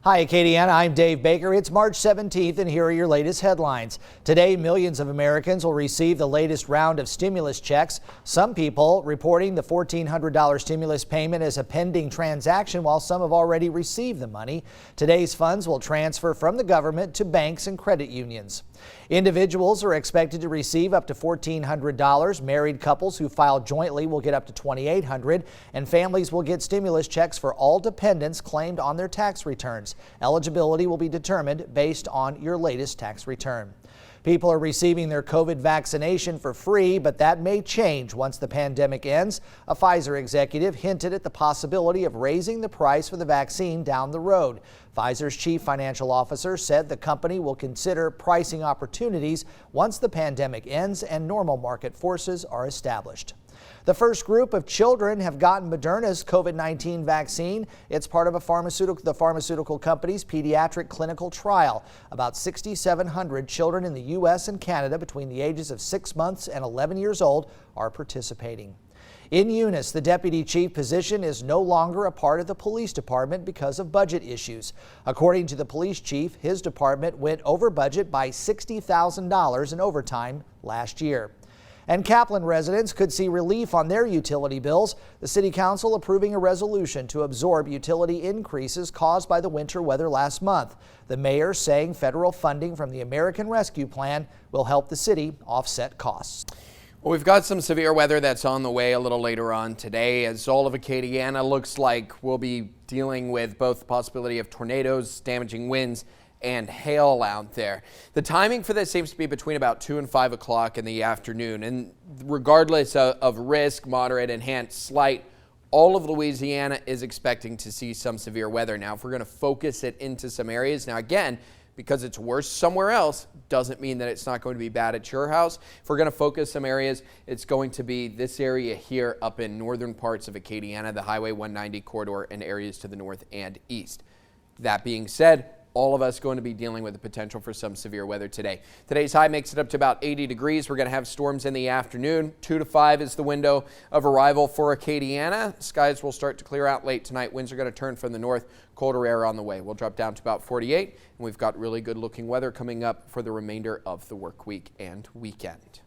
Hi, Acadiana. I'm Dave Baker. It's March 17th, and here are your latest headlines. Today, millions of Americans will receive the latest round of stimulus checks. Some people reporting the $1,400 stimulus payment as a pending transaction, while some have already received the money. Today's funds will transfer from the government to banks and credit unions. Individuals are expected to receive up to $1,400. Married couples who file jointly will get up to $2,800, and families will get stimulus checks for all dependents claimed on their tax returns. Eligibility will be determined based on your latest tax return. People are receiving their COVID vaccination for free, but that may change once the pandemic ends. A Pfizer executive hinted at the possibility of raising the price for the vaccine down the road. Pfizer's chief financial officer said the company will consider pricing opportunities once the pandemic ends and normal market forces are established. The first group of children have gotten Moderna's COVID-19 vaccine. It's part of the pharmaceutical company's pediatric clinical trial. About 6,700 children in the U.S. and Canada between the ages of 6 months and 11 years old are participating. In Eunice, the deputy chief position is no longer a part of the police department because of budget issues. According to the police chief, his department went over budget by $60,000 in overtime last year. And Kaplan residents could see relief on their utility bills. The city council approving a resolution to absorb utility increases caused by the winter weather last month. The mayor saying federal funding from the American Rescue Plan will help the city offset costs. Well, we've got some severe weather that's on the way a little later on today, as all of Acadiana looks like we'll be dealing with both the possibility of tornadoes, damaging winds, and hail out there. The timing for this seems to be between about 2 and 5 o'clock in the afternoon. And regardless of risk, moderate, enhanced, slight, all of Louisiana is expecting to see some severe weather. Now, if we're going to focus it into some areas, now again, because it's worse somewhere else, doesn't mean that it's not going to be bad at your house. If we're going to focus some areas, it's going to be this area here up in northern parts of Acadiana, the Highway 190 corridor, and areas to the north and east. That being said, all of us going to be dealing with the potential for some severe weather today. Today's high makes it up to about 80 degrees. We're going to have storms in the afternoon. 2 to 5 is the window of arrival for Acadiana. Skies will start to clear out late tonight. Winds are going to turn from the north. Colder air on the way. We'll drop down to about 48, and we've got really good looking weather coming up for the remainder of the work week and weekend.